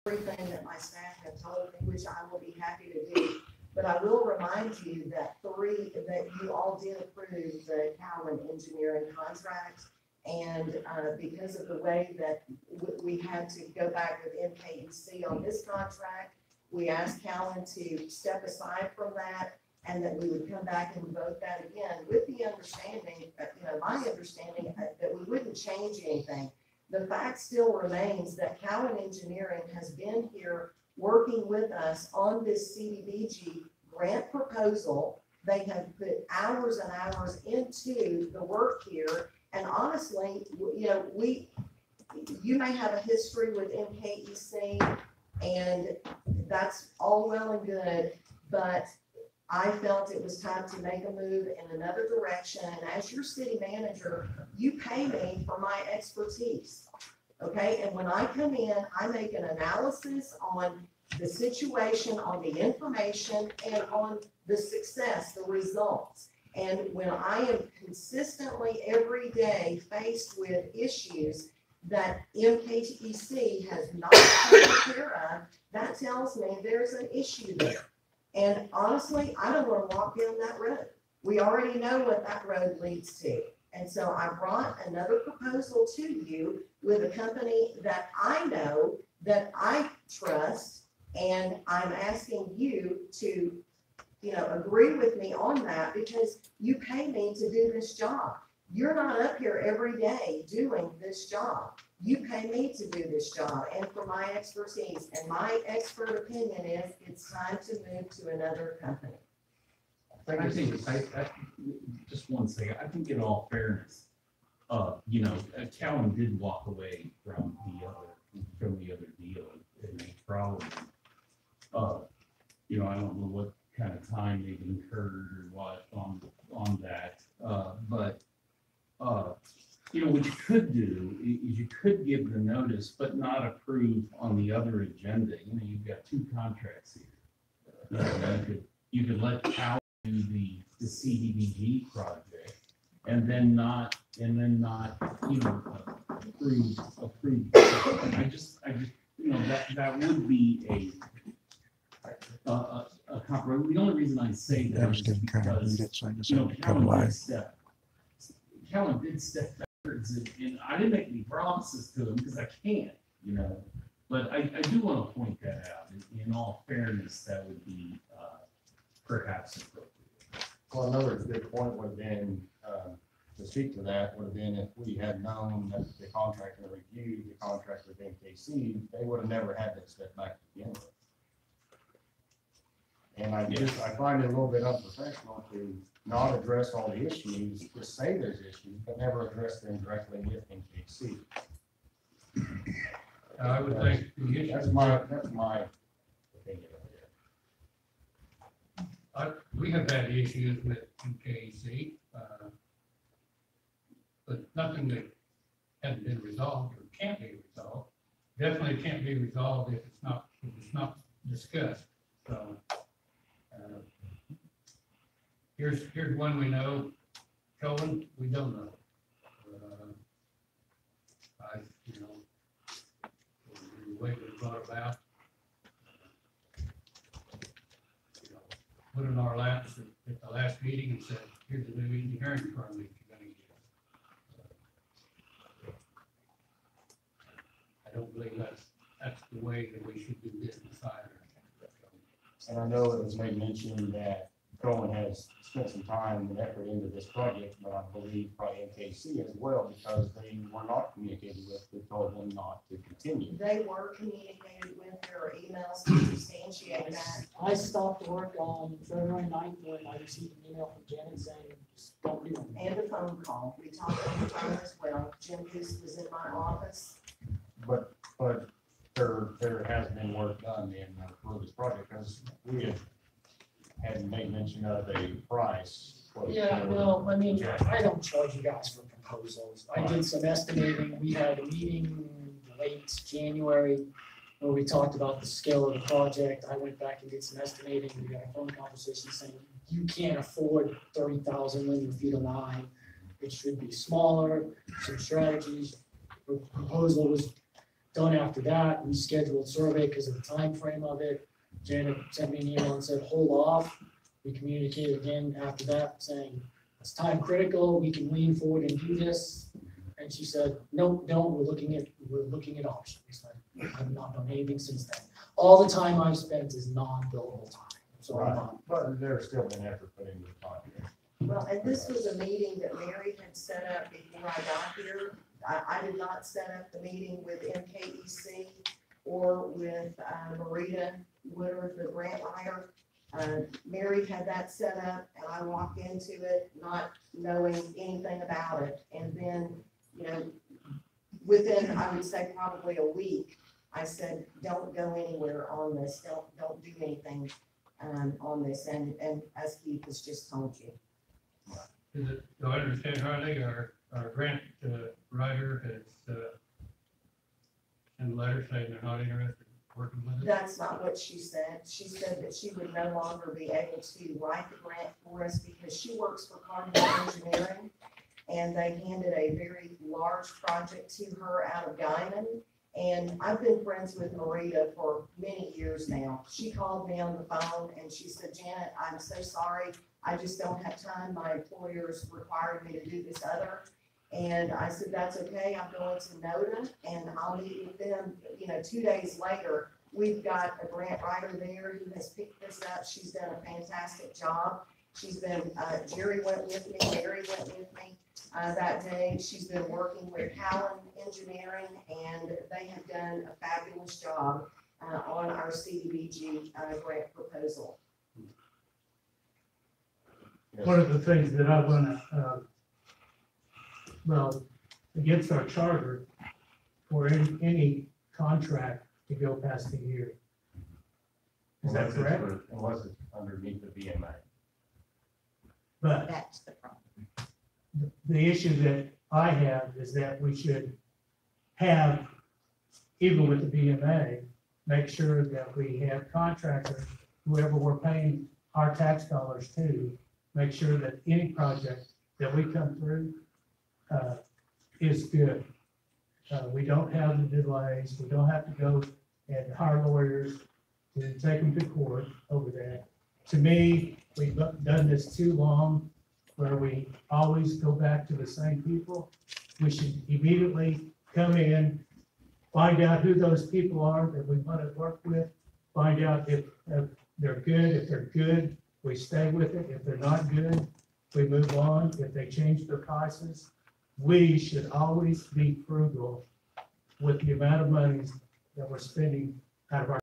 everything that my staff have told me, which I will be happy to do. But I will remind you that you all did approve the Cowan Engineering contract. And because of the way that we had to go back with MKEC on this contract, we asked Cowan to step aside from that and that we would come back and vote that again with the understanding, my understanding that we wouldn't change anything. The fact still remains that Cowan Engineering has been here working with us on this CDBG grant proposal. They have put hours and hours into the work here. And honestly, you may have a history with MKEC, and that's all well and good, but I felt it was time to make a move in another direction. And as your city manager, you pay me for my expertise. Okay, and when I come in, I make an analysis on the situation, on the information, and on the success, the results. And when I am consistently every day faced with issues that MKEC has not taken care of, that tells me there's an issue there. And honestly, I don't want to walk down that road. We already know what that road leads to. And so I brought another proposal to you with a company that I know, that I trust, and I'm asking you to, agree with me on that because you pay me to do this job. You're not up here every day doing this job. You pay me to do this job and for my expertise. And my expert opinion is it's time to move to another company. I think just one second. I think in all fairness, Cowan did walk away from the other deal, and they probably, I don't know what kind of time they've incurred or what on that, but what you could do is you could give the notice, but not approve on the other agenda. You've got two contracts here. You could let Cowan do the CDBG project, and then not approve. I just that would be a compromise. The only reason I say that is because Cowan did step backwards, and I didn't make any promises to him because I can't, But I do want to point that out. In all fairness, that would be perhaps appropriate. Well, another good point would have been, to speak to that, would have been if we had known that the contractor reviewed the contract with MKC, they would have never had to step back to begin with. And I find it a little bit unprofessional to not address all the issues, just say there's issues, but never address them directly with MKC. I would think that's my opinion of it. We have had issues with MKC, but nothing that hasn't been resolved or can't be resolved. Definitely can't be resolved if it's not discussed. So here's one we know. Cowan, we don't know. The way it was brought about, put in our laps at the last meeting and said, here's a new engineering firm that you're going to get. I don't believe that's the way that we should do business either. And I know it was made mention that Cowan has spent some time and effort into this project, but I believe probably MKC as well, because they were not communicated with. We told them not to continue. They were communicated with. There are emails to substantiate that. I stopped work on February 9th when I received an email from Janet saying, just don't do it. And a phone call. We talked on the phone as well. Jim Goose was in my office. But there has been work done for this project, because we had made mention of a price. Yeah, well, I mean, I don't charge you guys for proposals. I did some estimating. We had a meeting late January where we talked about the scale of the project. I went back and did some estimating. We got a phone conversation saying you can't afford 30,000 linear feet of line. It should be smaller. Some strategies. The proposal was done after that. We scheduled survey because of the time frame of it. Janet sent me an email and said, hold off. We communicated again after that saying, it's time critical, we can lean forward and do this. And she said, nope, don't, we're looking at options. I've not done anything since then. All the time I've spent is non-billable time. So I'm Right, not. but there's still been effort put into the project. Well, and this was a meeting that Mary had set up before I got here. I did not set up the meeting with MKEC or with Marita Woodard, the grant writer. Mary had that set up and I walked into it not knowing anything about it. And then, you know, within, I would say probably a week, I said, don't go anywhere on this, don't do anything on this. And as Keith has just told you. Is it, do I understand rightly, our grant writer has sent a letter saying they're not interested in working with us? That's not what she said. She said that she would no longer be able to write the grant for us because she works for Cardinal Engineering. And they handed a very large project to her out of Guymon. And I've been friends with Marita for many years now. She called me on the phone and she said, Janet, I'm so sorry. I just don't have time. My employers required me to do this other. And I said, that's okay. I'm going to NODA and I'll meet with them. You know, 2 days later, we've got a grant writer there who has picked this up. She's done a fantastic job. She's been, Jerry went with me, Mary went with me that day. She's been working with Callan Engineering and they have done a fabulous job on our CDBG grant proposal. One of the things that I want to, well, against our charter, for any contract to go past a year. Is that correct? Unless it's underneath the BMA. But That's the problem. the issue that I have is that we should have, even with the BMA, make sure that we have contractors, whoever we're paying our tax dollars to, make sure that any project that we come through is good. We don't have the delays, we don't have to go and hire lawyers to take them to court over that. To me, we've done this too long, where we always go back to the same people. We should immediately come in, find out who those people are that we want to work with, find out if they're good. If they're good, we stay with it. If they're not good, we move on. If they change their prices, we should always be frugal with the amount of money that we're spending out of our